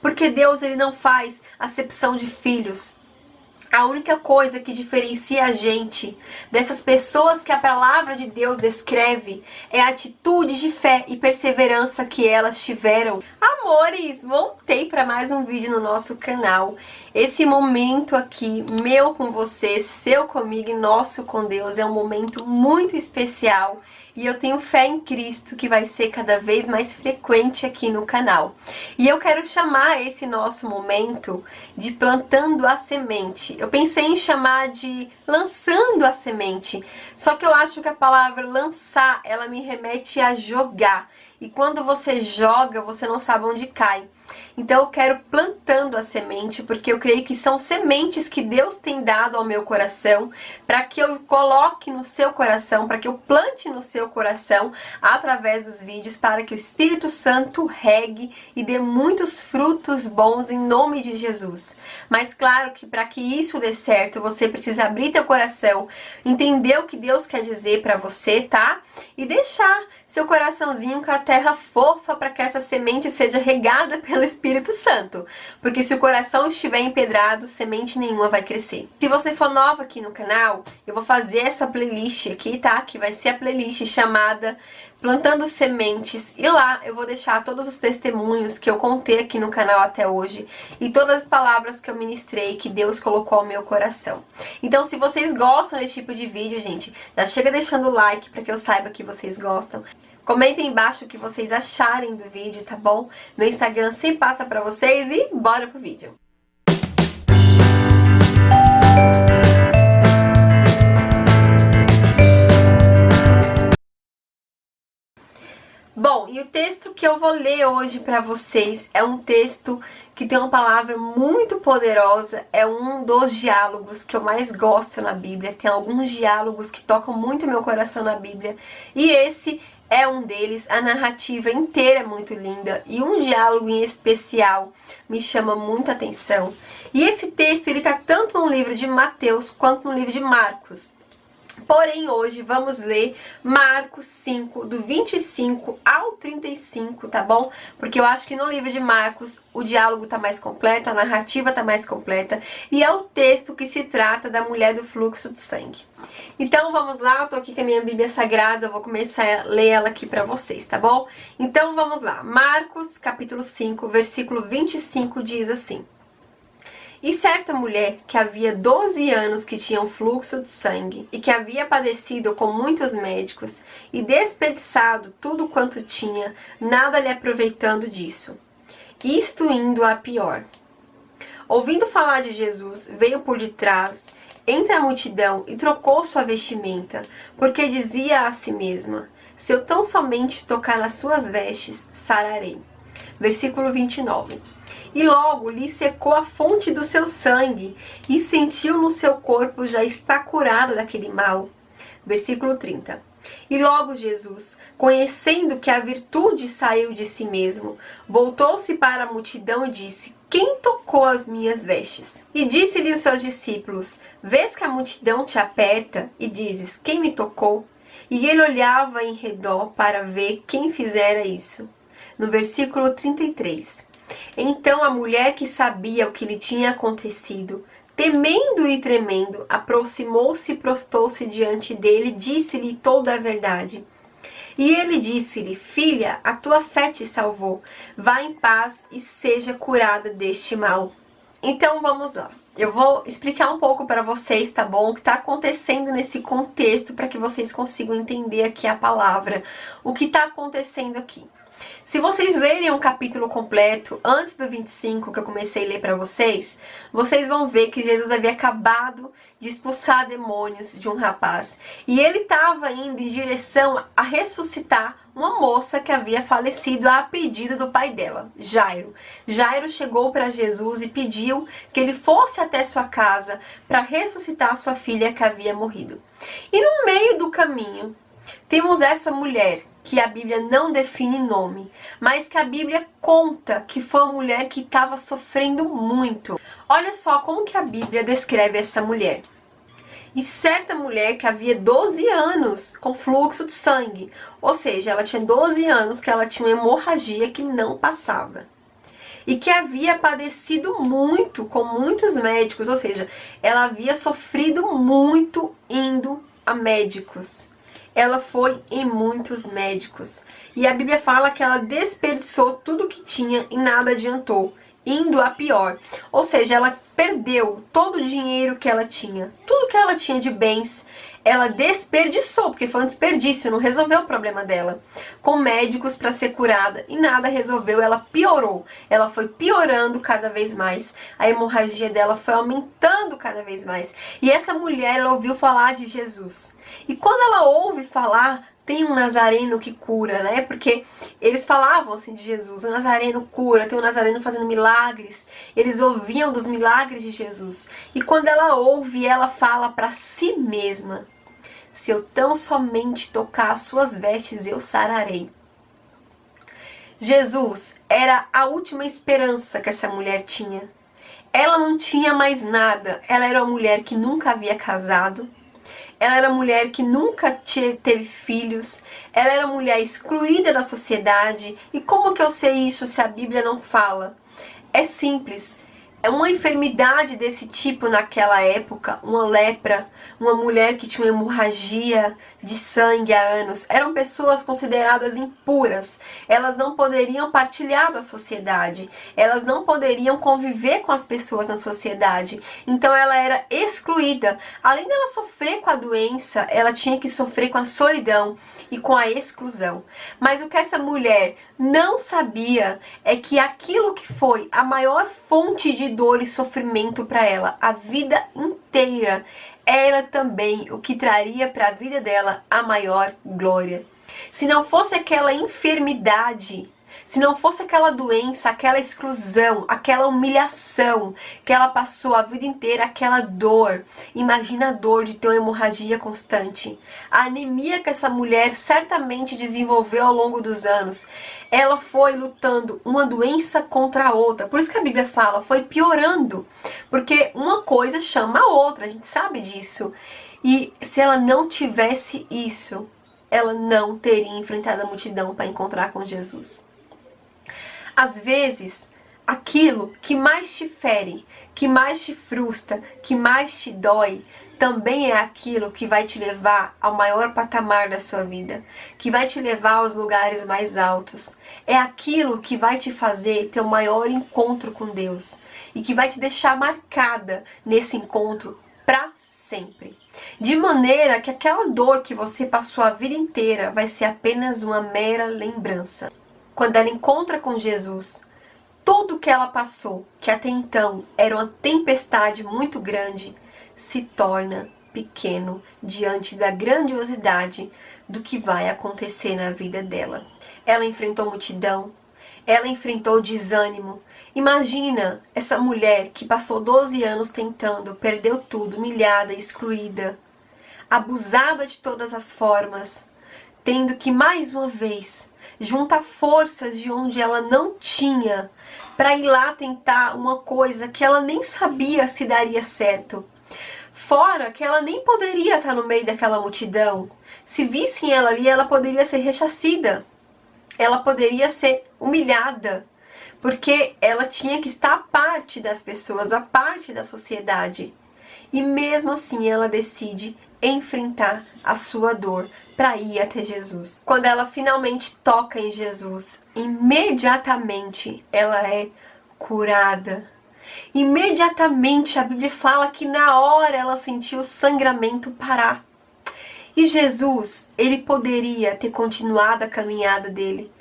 Porque Deus, ele não faz acepção de filhos. A única coisa que diferencia a gente dessas pessoas que a palavra de Deus descreve é a atitude de fé e perseverança que elas tiveram. Amores, voltei para mais um vídeo no nosso canal. Esse momento aqui, meu com você, seu comigo e nosso com Deus, é um momento muito especial. E eu tenho fé em Cristo que vai ser cada vez mais frequente aqui no canal. E eu quero chamar esse nosso momento de plantando a semente. Eu pensei em chamar de lançando a semente. Só que eu acho que a palavra lançar, ela me remete a jogar. E quando você joga, você não sabe onde cai. Então eu quero plantando a semente, porque eu creio que são sementes que Deus tem dado ao meu coração, para que eu coloque no seu coração, para que eu plante no seu coração, através dos vídeos, para que o Espírito Santo regue e dê muitos frutos bons em nome de Jesus. Mas claro que para que isso dê certo, você precisa abrir teu coração, entender o que Deus quer dizer para você, tá? E deixar seu coraçãozinho com a terra fofa para que essa semente seja regada pelo Espírito Santo. Porque se o coração estiver empedrado, semente nenhuma vai crescer. Se você for nova aqui no canal, eu vou fazer essa playlist aqui, tá? Que vai ser a playlist chamada Plantando Sementes. E lá eu vou deixar todos os testemunhos que eu contei aqui no canal até hoje. E todas as palavras que eu ministrei, que Deus colocou ao meu coração. Então se vocês gostam desse tipo de vídeo, gente, já chega deixando o like para que eu saiba que vocês gostam. Comentem embaixo o que vocês acharem do vídeo, tá bom? Meu Instagram sempre passa pra vocês e bora pro vídeo. Bom, e o texto que eu vou ler hoje pra vocês é um texto que tem uma palavra muito poderosa, é um dos diálogos que eu mais gosto na Bíblia. Tem alguns diálogos que tocam muito meu coração na Bíblia, e esse é um deles. A narrativa inteira é muito linda e um diálogo em especial me chama muita atenção. E esse texto, ele tá tanto no livro de Mateus quanto no livro de Marcos. Porém, hoje vamos ler Marcos 5, do 25 ao 35, tá bom? Porque eu acho que no livro de Marcos o diálogo tá mais completo, a narrativa tá mais completa, e é o texto que se trata da mulher do fluxo de sangue. Então vamos lá, eu tô aqui com a minha Bíblia Sagrada, eu vou começar a ler ela aqui pra vocês, tá bom? Então vamos lá, Marcos capítulo 5, versículo 25 diz assim: E certa mulher que havia 12 anos que tinha um fluxo de sangue e que havia padecido com muitos médicos e desperdiçado tudo quanto tinha, nada lhe aproveitando disso, isto indo a pior. Ouvindo falar de Jesus, veio por detrás, entre a multidão, e trocou sua vestimenta, porque dizia a si mesma: se eu tão somente tocar nas suas vestes, sararei. Versículo 29. E logo lhe secou a fonte do seu sangue, e sentiu no seu corpo já estar curado daquele mal. Versículo 30. E logo Jesus, conhecendo que a virtude saiu de si mesmo, voltou-se para a multidão e disse: quem tocou as minhas vestes? E disse-lhe os seus discípulos: vês que a multidão te aperta e dizes: quem me tocou? E ele olhava em redor para ver quem fizera isso. No versículo 33. Então a mulher, que sabia o que lhe tinha acontecido, temendo e tremendo, aproximou-se e prostou-se diante dele e disse-lhe toda a verdade. E ele disse-lhe: filha, a tua fé te salvou. Vá em paz e seja curada deste mal. Então vamos lá. Eu vou explicar um pouco para vocês, tá bom? O que está acontecendo nesse contexto, para que vocês consigam entender aqui a palavra. O que está acontecendo aqui. Se vocês lerem o capítulo completo, antes do 25, que eu comecei a ler para vocês, vocês vão ver que Jesus havia acabado de expulsar demônios de um rapaz. E ele estava indo em direção a ressuscitar uma moça que havia falecido a pedido do pai dela, Jairo. Jairo chegou para Jesus e pediu que ele fosse até sua casa para ressuscitar sua filha que havia morrido. E no meio do caminho, temos essa mulher, que a Bíblia não define nome, mas que a Bíblia conta que foi uma mulher que estava sofrendo muito. Olha só como que a Bíblia descreve essa mulher. E certa mulher que havia 12 anos com fluxo de sangue, ou seja, ela tinha 12 anos que ela tinha uma hemorragia que não passava. e que havia padecido muito com muitos médicos, ou seja, ela havia sofrido muito indo a médicos. Ela foi em muitos médicos. E a Bíblia fala que ela desperdiçou tudo que tinha e nada adiantou, indo a pior. Ou seja, ela perdeu todo o dinheiro que ela tinha, tudo que ela tinha de bens, ela desperdiçou, porque foi um desperdício, não resolveu o problema dela. Com médicos para ser curada e nada resolveu, ela piorou. Ela foi piorando cada vez mais. A hemorragia dela foi aumentando cada vez mais. E essa mulher, ela ouviu falar de Jesus. E quando ela ouve falar, tem um nazareno que cura, né? Porque eles falavam assim de Jesus, o nazareno cura, tem um nazareno fazendo milagres. Eles ouviam dos milagres de Jesus. E quando ela ouve, ela fala para si mesma: se eu tão somente tocar as suas vestes, eu sararei. Jesus era a última esperança que essa mulher tinha. Ela não tinha mais nada. Ela era uma mulher que nunca havia casado. Ela era mulher que nunca teve filhos. Ela era mulher excluída da sociedade. E como que eu sei isso se a Bíblia não fala? É simples. É uma enfermidade desse tipo naquela época, uma lepra, uma mulher que tinha uma hemorragia de sangue há anos. Eram pessoas consideradas impuras. Elas não poderiam partilhar da sociedade. Elas não poderiam conviver com as pessoas na sociedade. Então ela era excluída. Além dela sofrer com a doença, ela tinha que sofrer com a solidão e com a exclusão. Mas o que essa mulher não sabia é que aquilo que foi a maior fonte de dor e sofrimento para ela a vida inteira era também o que traria para a vida dela a maior glória. Se não fosse aquela enfermidade, se não fosse aquela doença, aquela exclusão, aquela humilhação que ela passou a vida inteira, aquela dor. Imagina a dor de ter uma hemorragia constante. A anemia que essa mulher certamente desenvolveu ao longo dos anos. Ela foi lutando uma doença contra a outra. Por isso que a Bíblia fala, foi piorando. Porque uma coisa chama a outra, a gente sabe disso. E se ela não tivesse isso, ela não teria enfrentado a multidão para encontrar com Jesus. Às vezes, aquilo que mais te fere, que mais te frustra, que mais te dói, também é aquilo que vai te levar ao maior patamar da sua vida, que vai te levar aos lugares mais altos. É aquilo que vai te fazer ter o maior encontro com Deus e que vai te deixar marcada nesse encontro para sempre. De maneira que aquela dor que você passou a vida inteira vai ser apenas uma mera lembrança. Quando ela encontra com Jesus, tudo que ela passou, que até então era uma tempestade muito grande, se torna pequeno diante da grandiosidade do que vai acontecer na vida dela. Ela enfrentou multidão, ela enfrentou desânimo. Imagina essa mulher que passou 12 anos tentando, perdeu tudo, humilhada, excluída, abusada de todas as formas, tendo que mais uma vez juntar forças de onde ela não tinha para ir lá tentar uma coisa que ela nem sabia se daria certo. Fora que ela nem poderia estar no meio daquela multidão. Se vissem ela ali, ela poderia ser rechacida. Ela poderia ser humilhada. Porque ela tinha que estar à parte das pessoas, à parte da sociedade. E mesmo assim ela decide enfrentar a sua dor para ir até Jesus. Quando ela finalmente toca em Jesus, imediatamente ela é curada. Imediatamente a Bíblia fala que na hora ela sentiu o sangramento parar. E Jesus, ele poderia ter continuado a caminhada dele.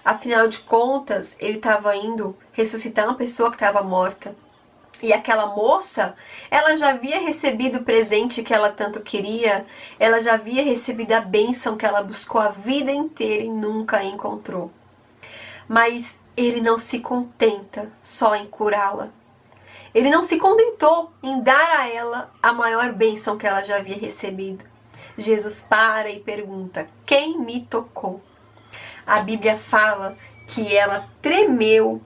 Afinal de contas, ele estava indo ressuscitar uma pessoa que estava morta. E aquela moça, ela já havia recebido o presente que ela tanto queria, ela já havia recebido a bênção que ela buscou a vida inteira e nunca encontrou. Mas ele não se contenta só em curá-la. Ele não se contentou em dar a ela a maior bênção que ela já havia recebido. Jesus para e pergunta: quem me tocou? A Bíblia fala que ela tremeu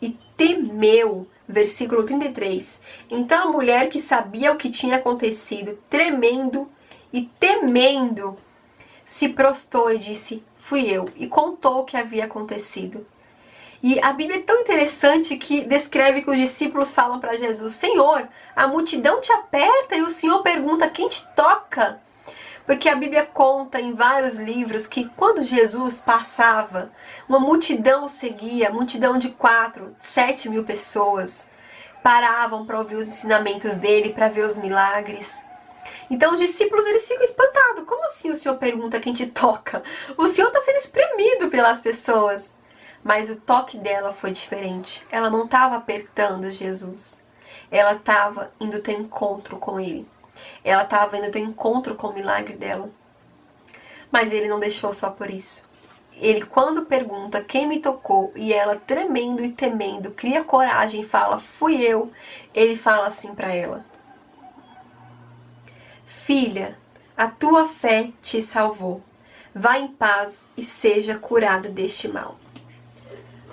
e temeu. Versículo 33. Então a mulher que sabia o que tinha acontecido, tremendo e temendo, se prostrou e disse: fui eu, e contou o que havia acontecido. E a Bíblia é tão interessante que descreve que os discípulos falam para Jesus: Senhor, a multidão te aperta e o Senhor pergunta quem te toca. Porque a Bíblia conta em vários livros que quando Jesus passava, uma multidão o seguia, multidão de 4, 7 mil pessoas, paravam para ouvir os ensinamentos dele, para ver os milagres. Então os discípulos, eles ficam espantados. Como assim o Senhor pergunta quem te toca? O Senhor está sendo espremido pelas pessoas. Mas o toque dela foi diferente. Ela não estava apertando Jesus. Ela estava indo ter encontro com ele. Ela estava indo ter encontro com o milagre dela. Mas ele não deixou só por isso. Ele, quando pergunta quem me tocou, e ela, tremendo e temendo, cria coragem e fala: fui eu. Ele fala assim para ela: filha, a tua fé te salvou. Vá em paz e seja curada deste mal.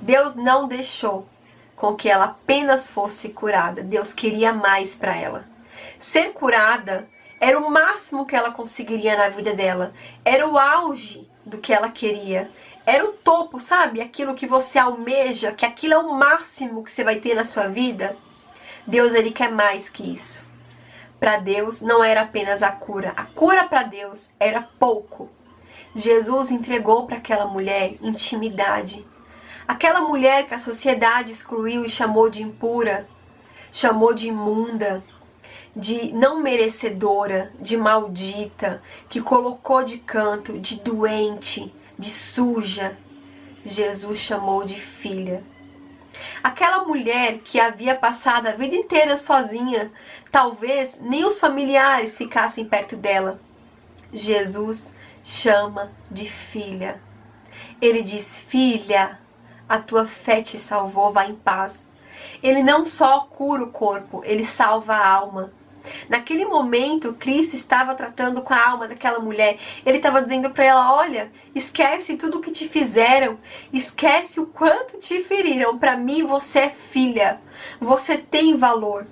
Deus não deixou com que ela apenas fosse curada. Deus queria mais para ela. Ser curada era o máximo que ela conseguiria na vida dela. Era o auge do que ela queria. Era o topo, sabe? Aquilo que você almeja, que aquilo é o máximo que você vai ter na sua vida. Deus, ele quer mais que isso. Para Deus não era apenas a cura. A cura para Deus era pouco. Jesus entregou para aquela mulher intimidade. Aquela mulher que a sociedade excluiu e chamou de impura, chamou de imunda, de não merecedora, de maldita, que colocou de canto, de doente, de suja, Jesus chamou de filha. Aquela mulher que havia passado a vida inteira sozinha, talvez nem os familiares ficassem perto dela, Jesus chama de filha. Ele diz: filha, a tua fé te salvou, vá em paz. Ele não só cura o corpo, ele salva a alma. Naquele momento, Cristo estava tratando com a alma daquela mulher. Ele estava dizendo para ela: olha, esquece tudo o que te fizeram, esquece o quanto te feriram. Para mim, você é filha, você tem valor.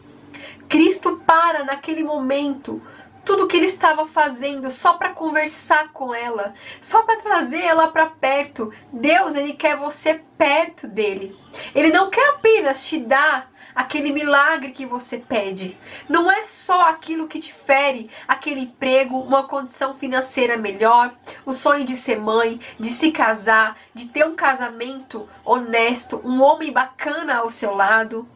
Cristo para naquele momento tudo que ele estava fazendo só para conversar com ela, só para trazer ela para perto. Deus, ele quer você perto dele. Ele não quer apenas te dar aquele milagre que você pede. Não é só aquilo que te fere, aquele emprego, uma condição financeira melhor, o sonho de ser mãe, de se casar, de ter um casamento honesto, um homem bacana ao seu lado,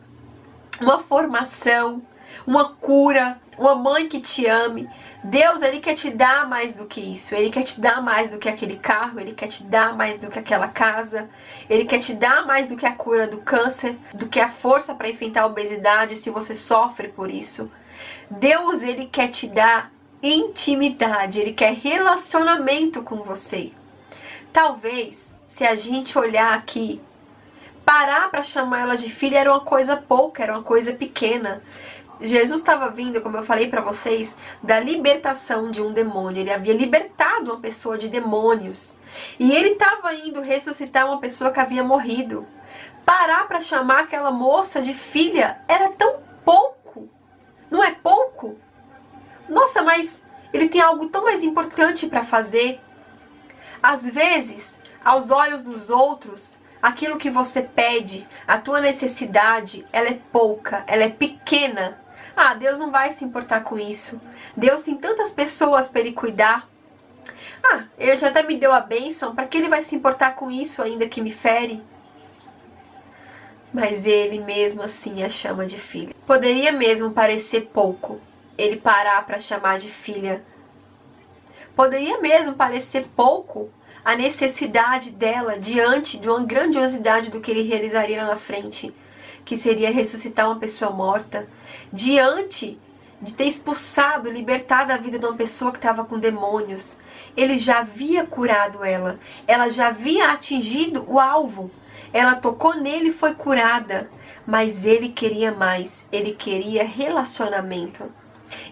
uma formação, uma cura, uma mãe que te ame. Deus, ele quer te dar mais do que isso. Ele quer te dar mais do que aquele carro, ele quer te dar mais do que aquela casa, ele quer te dar mais do que a cura do câncer, do que a força para enfrentar a obesidade se você sofre por isso. Deus, ele quer te dar intimidade, ele quer relacionamento com você. Talvez, se a gente olhar aqui, parar para chamar ela de filha era uma coisa pouca, era uma coisa pequena. Jesus estava vindo, como eu falei para vocês, da libertação de um demônio. Ele havia libertado uma pessoa de demônios. E ele estava indo ressuscitar uma pessoa que havia morrido. Parar para chamar aquela moça de filha era tão pouco. Não é pouco? Nossa, mas ele tem algo tão mais importante para fazer. Às vezes, aos olhos dos outros, aquilo que você pede, a tua necessidade, ela é pouca, ela é pequena. Ah, Deus não vai se importar com isso. Deus tem tantas pessoas para ele cuidar. Ah, ele já até me deu a bênção, para que ele vai se importar com isso ainda que me fere? Mas ele mesmo assim a chama de filha. Poderia mesmo parecer pouco ele parar para chamar de filha. Poderia mesmo parecer pouco a necessidade dela diante de uma grandiosidade do que ele realizaria lá na frente, que seria ressuscitar uma pessoa morta, diante de ter expulsado, libertado a vida de uma pessoa que estava com demônios. Ele já havia curado ela já havia atingido o alvo, ela tocou nele e foi curada, mas ele queria mais, ele queria relacionamento,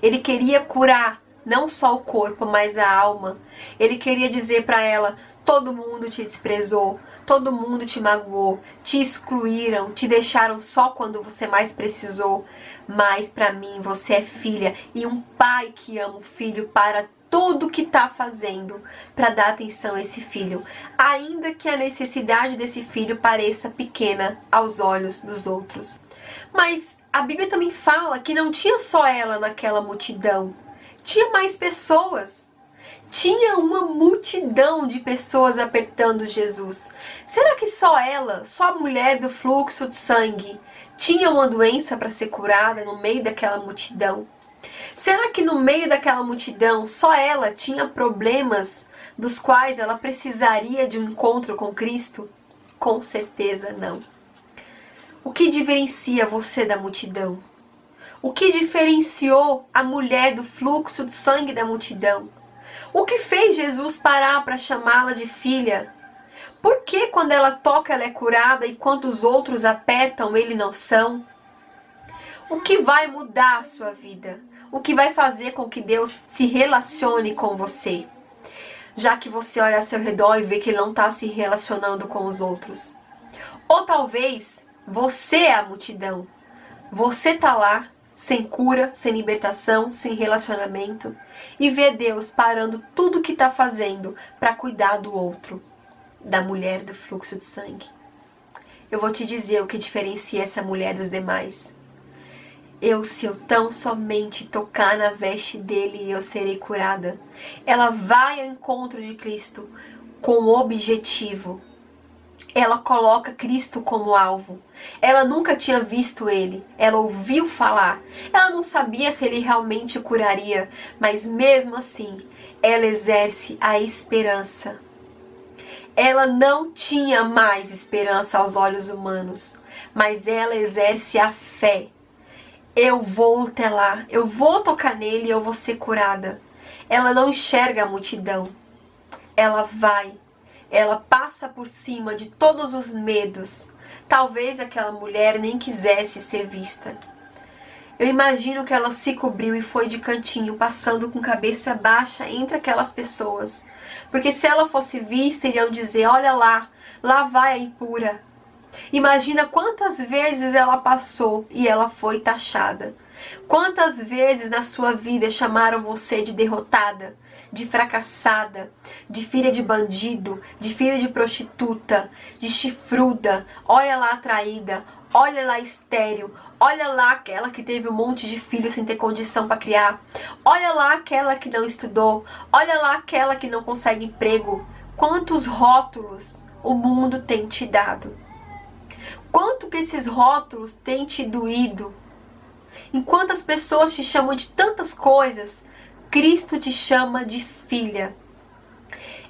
ele queria curar não só o corpo, mas a alma. Ele queria dizer para ela: todo mundo te desprezou, todo mundo te magoou, te excluíram, te deixaram só quando você mais precisou. Mas para mim você é filha, e um pai que ama o filho para tudo que está fazendo para dar atenção a esse filho, ainda que a necessidade desse filho pareça pequena aos olhos dos outros. Mas a Bíblia também fala que não tinha só ela naquela multidão, tinha mais pessoas. Tinha uma multidão de pessoas apertando Jesus. Será que só ela, só a mulher do fluxo de sangue, tinha uma doença para ser curada no meio daquela multidão? Será que no meio daquela multidão só ela tinha problemas dos quais ela precisaria de um encontro com Cristo? Com certeza não. O que diferencia você da multidão? O que diferenciou a mulher do fluxo de sangue da multidão? O que fez Jesus parar para chamá-la de filha? Por que quando ela toca ela é curada e quando os outros apertam ele não são? O que vai mudar a sua vida? O que vai fazer com que Deus se relacione com você? Já que você olha ao seu redor e vê que ele não está se relacionando com os outros. Ou talvez você é a multidão. Você está lá sem cura, sem libertação, sem relacionamento, e vê Deus parando tudo que está fazendo para cuidar do outro, da mulher do fluxo de sangue. Eu vou te dizer o que diferencia essa mulher dos demais. Se eu tão somente tocar na veste dele, eu serei curada. Ela vai ao encontro de Cristo com o objetivo. Ela coloca Cristo como alvo. Ela nunca tinha visto ele. Ela ouviu falar. Ela não sabia se ele realmente curaria. Mas mesmo assim, ela exerce a esperança. Ela não tinha mais esperança aos olhos humanos. Mas ela exerce a fé. Eu vou até lá. Eu vou tocar nele e eu vou ser curada. Ela não enxerga a multidão. Ela vai. Ela passa por cima de todos os medos. Talvez aquela mulher nem quisesse ser vista. Eu imagino que ela se cobriu e foi de cantinho, passando com cabeça baixa entre aquelas pessoas. Porque se ela fosse vista, iriam dizer, olha lá, lá vai a impura. Imagina quantas vezes ela passou e ela foi taxada. Quantas vezes na sua vida chamaram você de derrotada, de fracassada, de filha de bandido, de filha de prostituta, de chifruda, olha lá traída, olha lá estéril, olha lá aquela que teve um monte de filhos sem ter condição para criar, olha lá aquela que não estudou, olha lá aquela que não consegue emprego. Quantos rótulos o mundo tem te dado? Quanto que esses rótulos têm te doído? Enquanto as pessoas te chamam de tantas coisas, Cristo te chama de filha.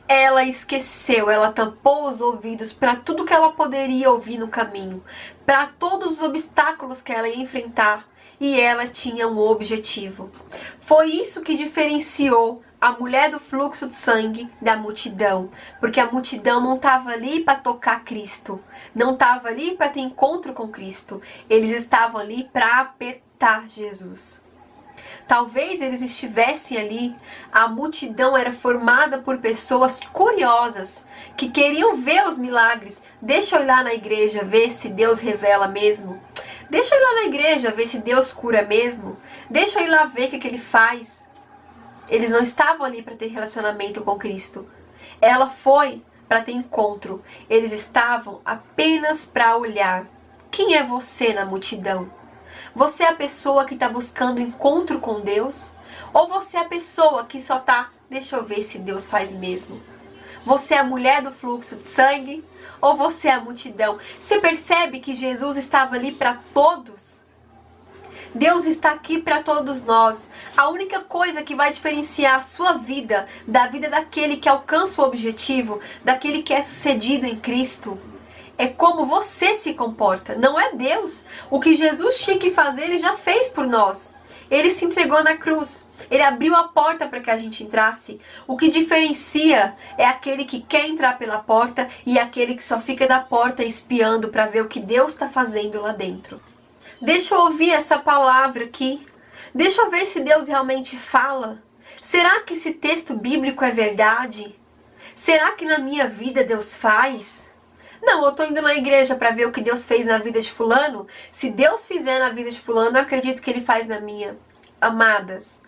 Ela esqueceu, ela tampou os ouvidos para tudo que ela poderia ouvir no caminho, para todos os obstáculos que ela ia enfrentar, e ela tinha um objetivo. Foi isso que diferenciou a mulher do fluxo de sangue da multidão, porque a multidão não estava ali para tocar Cristo, não estava ali para ter encontro com Cristo, eles estavam ali para apertar Jesus. Talvez eles estivessem ali, a multidão era formada por pessoas curiosas, que queriam ver os milagres. Deixa eu ir lá na igreja ver se Deus revela mesmo. Deixa eu ir lá na igreja ver se Deus cura mesmo. Deixa eu ir lá ver o que ele faz. Eles não estavam ali para ter relacionamento com Cristo. Ela foi para ter encontro. Eles estavam apenas para olhar. Quem é você na multidão? Você é a pessoa que está buscando encontro com Deus? Ou você é a pessoa que só está, deixa eu ver se Deus faz mesmo? Você é a mulher do fluxo de sangue? Ou você é a multidão? Você percebe que Jesus estava ali para todos? Deus está aqui para todos nós. A única coisa que vai diferenciar a sua vida da vida daquele que alcança o objetivo, daquele que é sucedido em Cristo, é como você se comporta, não é Deus. O que Jesus tinha que fazer, ele já fez por nós. Ele se entregou na cruz. Ele abriu a porta para que a gente entrasse. O que diferencia é aquele que quer entrar pela porta e aquele que só fica da porta espiando para ver o que Deus está fazendo lá dentro. Deixa eu ouvir essa palavra aqui. Deixa eu ver se Deus realmente fala. Será que esse texto bíblico é verdade? Será que na minha vida Deus faz? Não, eu estou indo na igreja para ver o que Deus fez na vida de fulano. Se Deus fizer na vida de fulano, eu acredito que ele faz na minha. Amadas,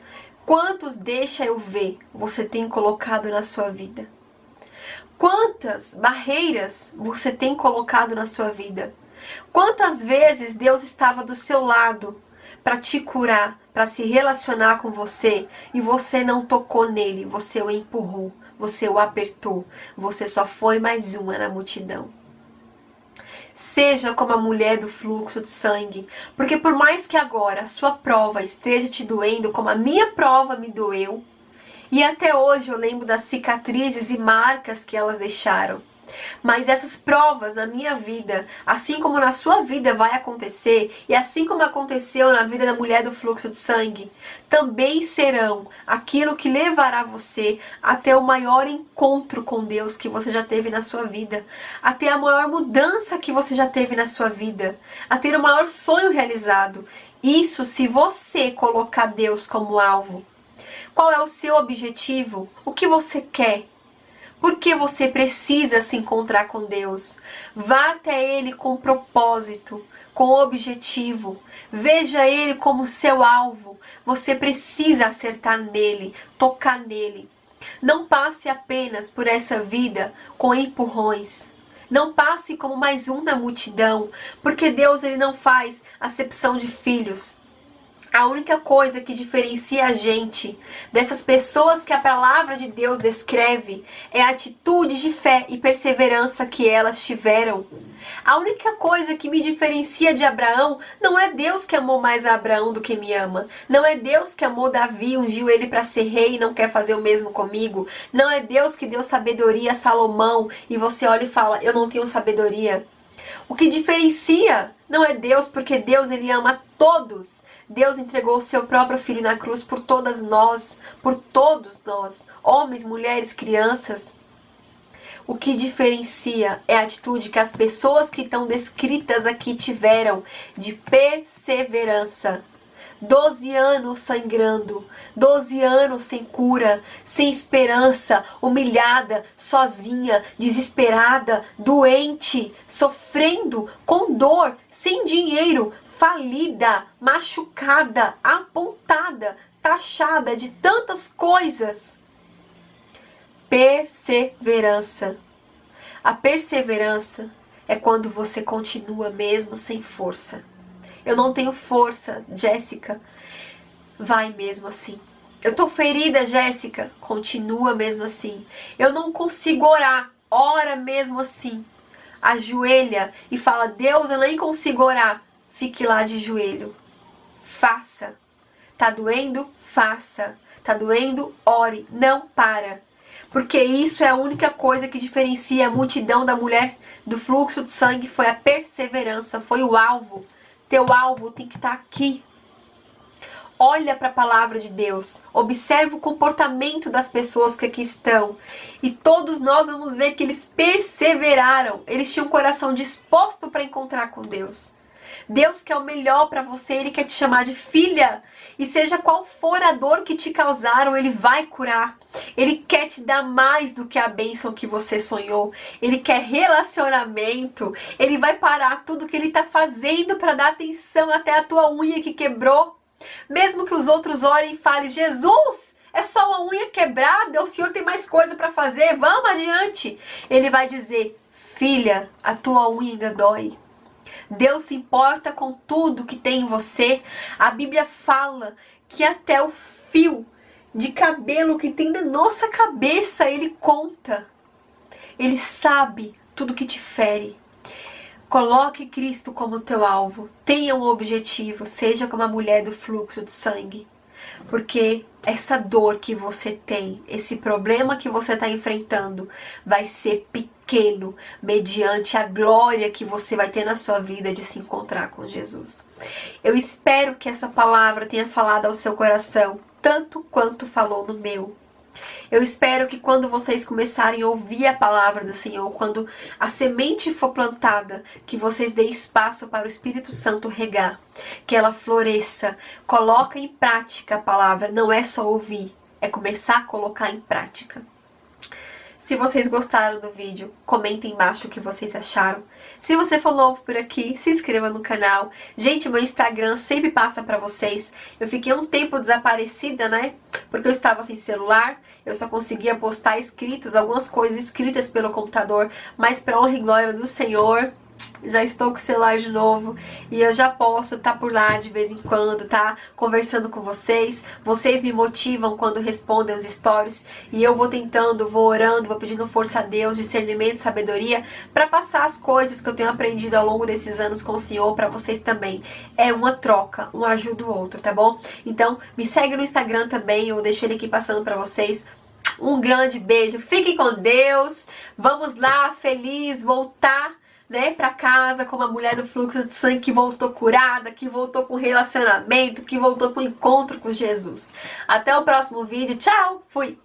Quantos deixa eu ver você tem colocado na sua vida? Quantas barreiras você tem colocado na sua vida? Quantas vezes Deus estava do seu lado para te curar, para se relacionar com você e você não tocou nele, você o empurrou, você o apertou, você só foi mais uma na multidão. Seja como a mulher do fluxo de sangue, porque por mais que agora a sua prova esteja te doendo como a minha prova me doeu, e até hoje eu lembro das cicatrizes e marcas que elas deixaram. Mas essas provas na minha vida, assim como na sua vida vai acontecer, e assim como aconteceu na vida da mulher do fluxo de sangue, também serão aquilo que levará você até o maior encontro com Deus que você já teve na sua vida, até a maior mudança que você já teve na sua vida, a ter o maior sonho realizado. Isso se você colocar Deus como alvo. Qual é o seu objetivo? O que você quer? Por que você precisa se encontrar com Deus? Vá até Ele com propósito, com objetivo. Veja Ele como seu alvo. Você precisa acertar nele, tocar nele. Não passe apenas por essa vida com empurrões. Não passe como mais um na multidão, porque Deus ele não faz acepção de filhos. A única coisa que diferencia a gente dessas pessoas que a palavra de Deus descreve é a atitude de fé e perseverança que elas tiveram. A única coisa que me diferencia de Abraão não é Deus que amou mais a Abraão do que me ama. Não é Deus que amou Davi, ungiu ele para ser rei e não quer fazer o mesmo comigo. Não é Deus que deu sabedoria a Salomão e você olha e fala, eu não tenho sabedoria. O que diferencia não é Deus, porque Deus ele ama todos. Deus entregou o seu próprio Filho na cruz por todas nós, por todos nós, homens, mulheres, crianças. O que diferencia é a atitude que as pessoas que estão descritas aqui tiveram de perseverança. 12 anos sangrando, 12 anos sem cura, sem esperança, humilhada, sozinha, desesperada, doente, sofrendo, com dor, sem dinheiro, falida, machucada, apontada, taxada de tantas coisas. Perseverança. A perseverança é quando você continua mesmo sem força. Eu não tenho força, Jéssica. Vai mesmo assim. Eu tô ferida, Jéssica. Continua mesmo assim. Eu não consigo orar. Ora mesmo assim. Ajoelha e fala, Deus, eu nem consigo orar. Fique lá de joelho. Faça. Tá doendo? Faça. Tá doendo? Ore. Não para. Porque isso é a única coisa que diferencia a multidão da mulher do fluxo de sangue. Foi a perseverança. Foi o alvo. Teu alvo tem que estar aqui. Olha para a palavra de Deus. Observa o comportamento das pessoas que aqui estão. E todos nós vamos ver que eles perseveraram. Eles tinham um coração disposto para encontrar com Deus. Deus quer o melhor para você. Ele quer te chamar de filha. E seja qual for a dor que te causaram, Ele vai curar. Ele quer te dar mais do que a bênção que você sonhou. Ele quer relacionamento. Ele vai parar tudo que Ele está fazendo para dar atenção até a tua unha que quebrou. Mesmo que os outros olhem e falem, Jesus, é só uma unha quebrada, o Senhor tem mais coisa para fazer, vamos adiante. Ele vai dizer, filha, a tua unha ainda dói. Deus se importa com tudo que tem em você. A Bíblia fala que até o fio de cabelo que tem na nossa cabeça, Ele conta. Ele sabe tudo que te fere. Coloque Cristo como teu alvo. Tenha um objetivo. Seja como a mulher do fluxo de sangue. Porque essa dor que você tem, esse problema que você está enfrentando, vai ser pequeno mediante a glória que você vai ter na sua vida de se encontrar com Jesus. Eu espero que essa palavra tenha falado ao seu coração, tanto quanto falou no meu. Eu espero que quando vocês começarem a ouvir a palavra do Senhor, quando a semente for plantada, que vocês deem espaço para o Espírito Santo regar, que ela floresça. Coloca em prática a palavra, não é só ouvir, é começar a colocar em prática. Se vocês gostaram do vídeo, comentem embaixo o que vocês acharam. Se você for novo por aqui, se inscreva no canal. Gente, meu Instagram sempre passa pra vocês. Eu fiquei um tempo desaparecida, né? Porque eu estava sem celular. Eu só conseguia postar escritos, algumas coisas escritas pelo computador. Mas pra honra e glória do Senhor, já estou com o celular de novo e eu já posso estar por lá de vez em quando, tá? Conversando com vocês. Vocês me motivam quando respondem os stories e eu vou tentando, vou orando, vou pedindo força a Deus, discernimento, sabedoria para passar as coisas que eu tenho aprendido ao longo desses anos com o Senhor para vocês também. É uma troca, um ajuda o outro, tá bom? Então, me segue no Instagram também, eu deixei ele aqui passando para vocês. Um grande beijo, fiquem com Deus. Vamos lá, feliz, voltar, né, pra casa como a mulher do fluxo de sangue que voltou curada, que voltou com relacionamento, que voltou com encontro com Jesus. Até o próximo vídeo. Tchau! Fui!